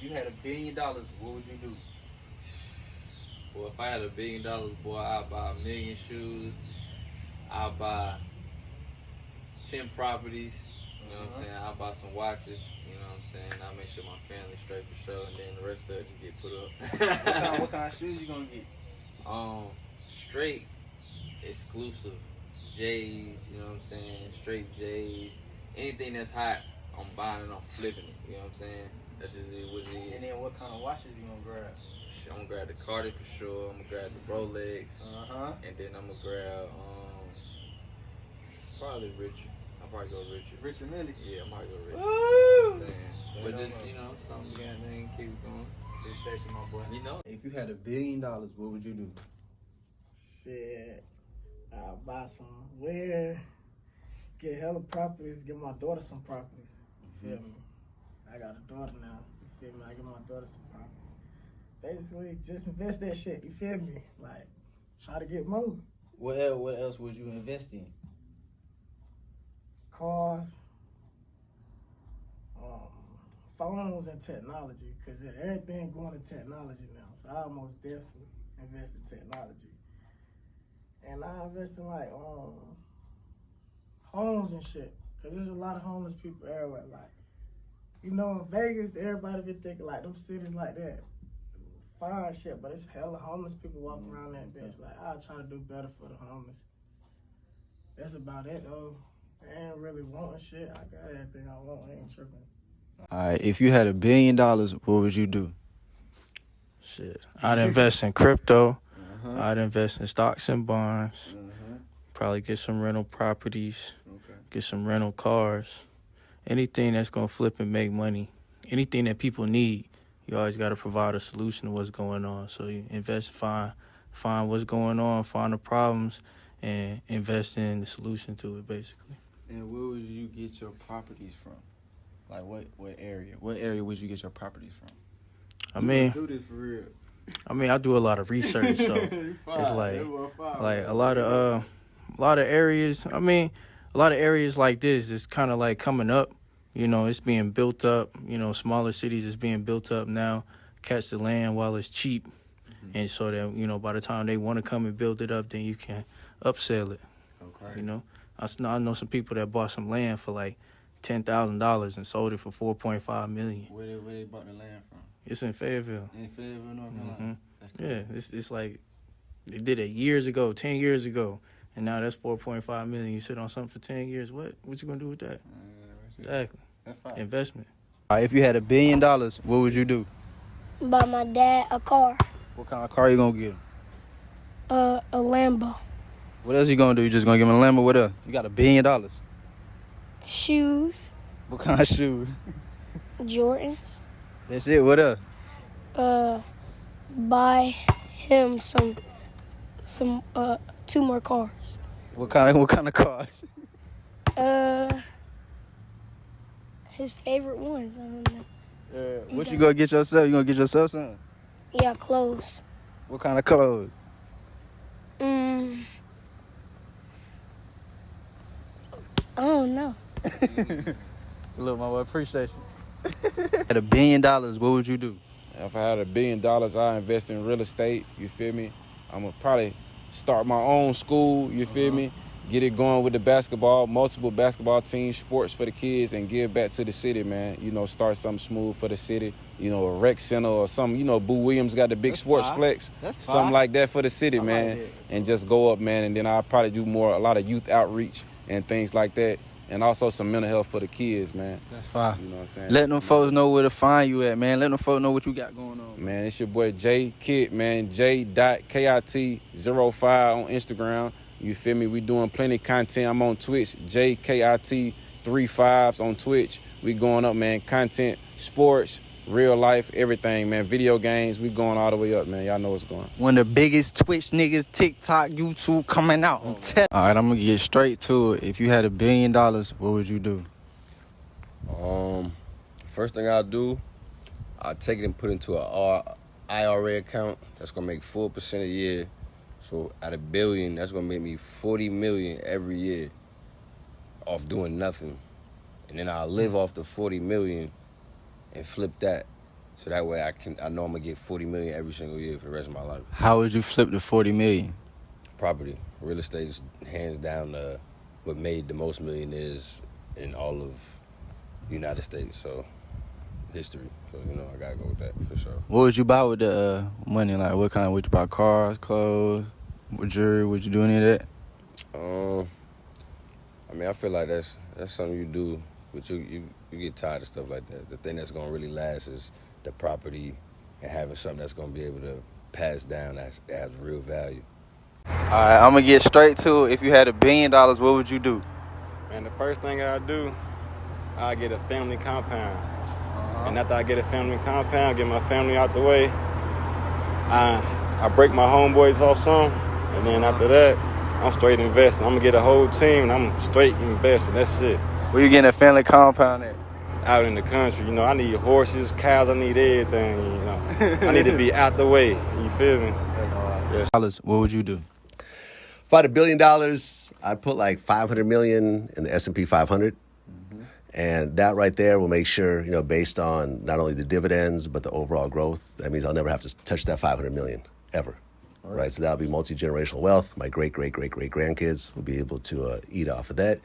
you had $1 billion, what would you do? Well, if I had $1 billion, boy, I'd buy 1,000,000 shoes. I'd buy 10 properties. You know what I'm saying? I'll buy some watches. You know what I'm saying? I'll make sure my family's straight for sure, and then the rest of it can get put up. What kind of shoes you gonna get? Straight, exclusive J's. You know what I'm saying? Straight J's. Anything that's hot, I'm buying and I'm flipping it. You know what I'm saying? That's just what it is. And then what kind of watches you gonna grab? I'm gonna grab the Cardi for sure. I'm gonna grab the Rolex. And then I'm gonna grab probably Richard. I'll probably go Richard. Richard Mille? Yeah, I might go Richard. Woo! You know what I'm saying? But just, something you got to keep going. Appreciation, my boy. You know? If you had $1 billion, what would you do? Shit, I'll buy some. Get hella properties, give my daughter some properties. You feel me? I got a daughter now. You feel me? I give my daughter some properties. Basically, just invest that shit. You feel me? Like, try to get more. What else would you invest in? Cars, phones, and technology. Because everything going to technology now. So I most definitely invest in technology. And I invest in like homes and shit. Cause there's a lot of homeless people everywhere. Like, in Vegas, everybody been thinking like them cities like that. Fine shit, but it's hella homeless people walking around that bitch. Like, I'll try to do better for the homeless. That's about it though. I ain't really wanting shit. I got everything I want. I ain't tripping. Alright, if you had $1 billion, what would you do? Shit, I'd invest in crypto. I'd invest in stocks and bonds. Probably get some rental properties. Get some rental cars. Anything that's gonna flip and make money. Anything that people need. You always got to provide a solution to what's going on. So you invest, find what's going on, find the problems, and invest in the solution to it, basically. And where would you get your properties from? Like what area? What area would you get your properties from? I mean, do this for real. I do a lot of research, so it's like a lot of areas. I mean, a lot of areas like this is kind of like coming up. It's being built up. Smaller cities is being built up now. Catch the land while it's cheap, and so that by the time they want to come and build it up, then you can upsell it. Okay. I know some people that bought some land for like $10,000 and sold it for $4.5 million. Where they bought the land from? It's in Fayetteville. In Fayetteville, North Carolina. That's cool. Yeah, it's like they did it years ago, 10 years ago, and now that's $4.5 million. You sit on something for 10 years. What you gonna do with that? Exactly. That's fine. Investment. If you had $1 billion, what would you do? Buy my dad a car. What kind of car you gonna get him? A Lambo. What else you gonna do? You just gonna give him a Lambo? What else? You got $1 billion. Shoes. What kind of shoes? Jordans. That's it. What else? Buy him some 2 more cars. What kind of cars? His favorite ones. I don't know. What you gonna get yourself? You gonna get yourself something? Yeah, clothes. What kind of clothes? I don't know. Look, my boy, appreciate you. At $1 billion, what would you do? If I had $1 billion, I invest in real estate. You feel me? I'm gonna probably start my own school. You feel me? Get it going with the basketball, multiple basketball teams, sports for the kids, and give back to the city, man. Start something smooth for the city. A rec center or something. Boo Williams got the big sports flex. Something like that for the city, man. And just go up, man. And then I'll probably do a lot of youth outreach and things like that. And also some mental health for the kids, man. That's fine. You know what I'm saying? Let them folks know where to find you at, man. Let them folks know what you got going on. Man, it's your boy J Kit, man. J.KIT05 on Instagram. You feel me? We doing plenty of content. I'm on Twitch, JKIT35s on Twitch. We going up, man. Content, sports, real life, everything, man. Video games, we going all the way up, man. Y'all know what's going. One of the biggest Twitch niggas, TikTok, YouTube coming out. All right, I'm gonna get straight to it. If you had $1 billion, what would you do? First thing I'll do, I'll take it and put it into a IRA account. That's gonna make 4% a year. So at $1 billion, that's gonna make me $40 million every year off doing nothing. And then I'll live off the $40 million and flip that. So that way I know I'm gonna get 40 million every single year for the rest of my life. How would you flip the 40 million? Property, real estate is hands down what made the most millionaires in all of the United States. So history. So I gotta go with that for sure. What would you buy with the money? Like what kind? Would you buy cars, clothes, jewelry? Would you do any of that? I mean, I feel like that's something you do, but you get tired of stuff like that. The thing that's gonna really last is the property and having something that's gonna be able to pass down that has real value. All right, I'm gonna get straight to it. If you had $1 billion, what would you do? And the first thing I'd do, I'd get a family compound. And after I get a family compound, get my family out the way, I break my homeboys off some, and then after that, I'm straight investing. I'm gonna get a whole team, and I'm straight investing. That's it. Where you getting a family compound at? Out in the country, I need horses, cows, I need everything, I need to be out the way, you feel me? Yes. What would you do? If I had $1 billion, I'd put like 500 million in the S&P 500. And that right there will make sure, based on not only the dividends, but the overall growth, that means I'll never have to touch that 500 million ever. Right. So that'll be multi-generational wealth. My great-great-great-great-grandkids will be able to eat off of that.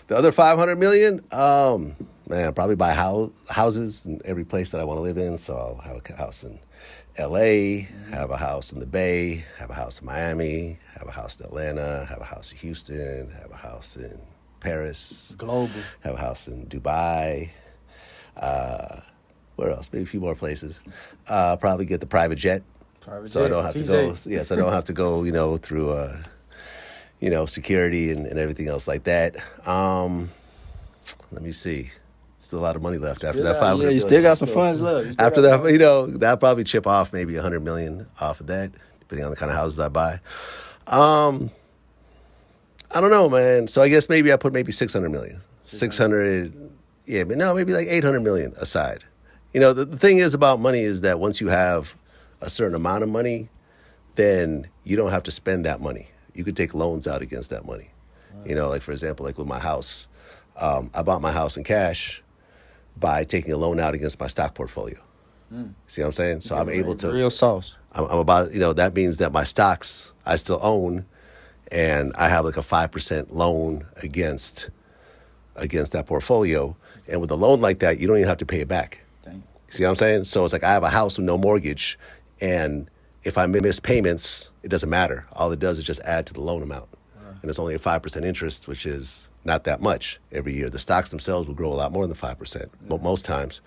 The other 500 million, man, probably buy houses in every place that I want to live in. So I'll have a house in LA, have a house in the Bay, have a house in Miami, have a house in Atlanta, have a house in Houston, have a house in Paris. Global. Have a house in Dubai. Where else? Maybe a few more places. Probably get the private jet. So I don't have to go. Yes, I don't have to go. Through security and everything else like that. Let me see. Still a lot of money left after that 500. Yeah, you still got some funds left. After that, that'll probably chip off maybe 100 million off of that, depending on the kind of houses I buy. I don't know, man. So I guess maybe I put maybe 600 million. 600, yeah, but no, maybe like 800 million aside. The thing is about money is that once you have a certain amount of money, then you don't have to spend that money. You could take loans out against that money. Like for example, like with my house, I bought my house in cash by taking a loan out against my stock portfolio. See what I'm saying? So I'm able to real sauce. I'm about, that means that my stocks I still own, and I have like a 5% loan against that portfolio. And with a loan like that, you don't even have to pay it back. Dang. See what I'm saying? So it's like I have a house with no mortgage, and if I miss payments, it doesn't matter. All it does is just add to the loan amount. And it's only a 5% interest, which is not that much every year. The stocks themselves will grow a lot more than 5% most times,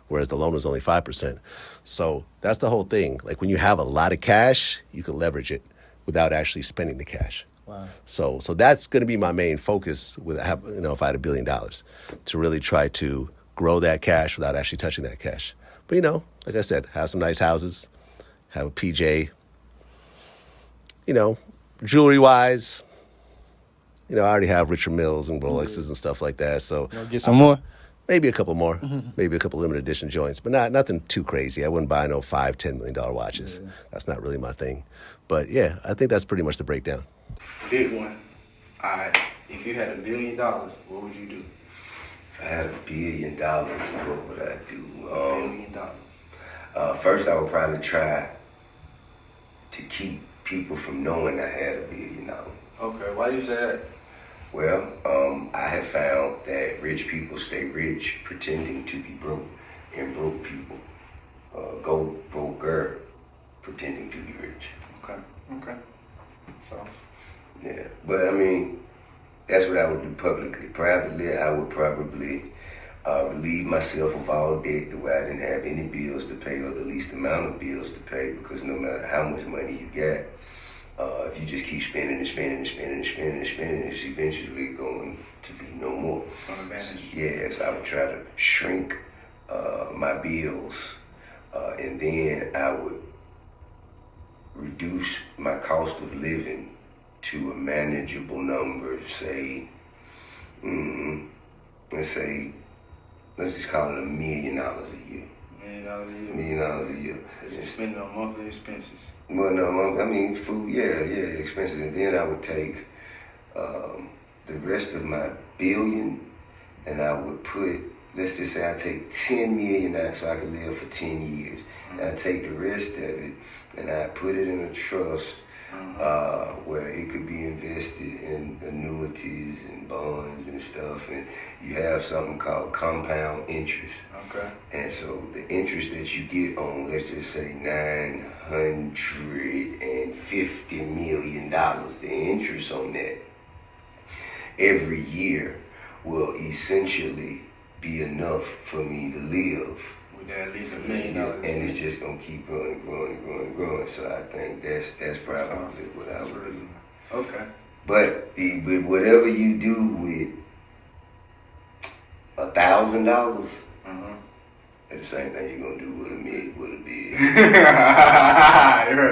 whereas the loan is only 5%. So that's the whole thing. Like when you have a lot of cash, you can leverage it without actually spending the cash. Wow. So that's going to be my main focus if I had $1 billion, to really try to grow that cash without actually touching that cash. But like I said, have some nice houses, have a PJ, jewelry wise, I already have Richard Milles and Rolexes and stuff like that. So get some more. Maybe a couple more, maybe a couple limited edition joints, but nothing too crazy. I wouldn't buy no $5-10 million watches. Yeah. That's not really my thing. But yeah, I think that's pretty much the breakdown. Big one. All right. If you had $1 billion, what would you do? If I had $1 billion, what would I do? $1 billion. First, I would probably try to keep people from knowing I had $1 billion. Okay. Why do you say that? Well, I have found that rich people stay rich pretending to be broke, and broke people go broker pretending to be rich. Okay. So. Yeah, but I mean, that's what I would do publicly. Privately, I would probably relieve myself of all debt to where I didn't have any bills to pay, or the least amount of bills to pay, because no matter how much money you get, if you just keep spending and spending and spending and spending and spending, it's eventually going to be no more. Yes, I would try to shrink my bills, and then I would reduce my cost of living to a manageable number. Say, let's just call it $1 million a year. $1 million a year. Just spending on monthly expenses. Well, no, I mean food, yeah, expenses, and then I would take the rest of my $1 billion and I would put let's just say I take $10 million out so I can live for 10 years. And I take the rest of it and I put it in a trust where it could be invested in annuities and bonds and stuff, and you have something called compound interest. Okay. And so the interest that you get on, let's just say $950 million, the interest on that every year will essentially be enough for me to live. With that at least $1 million. And it's just gonna keep growing and growing and growing and growing. So I think that's probably what I would do. Okay. But whatever you do with $1,000, that's the same thing you're gonna do with a billion.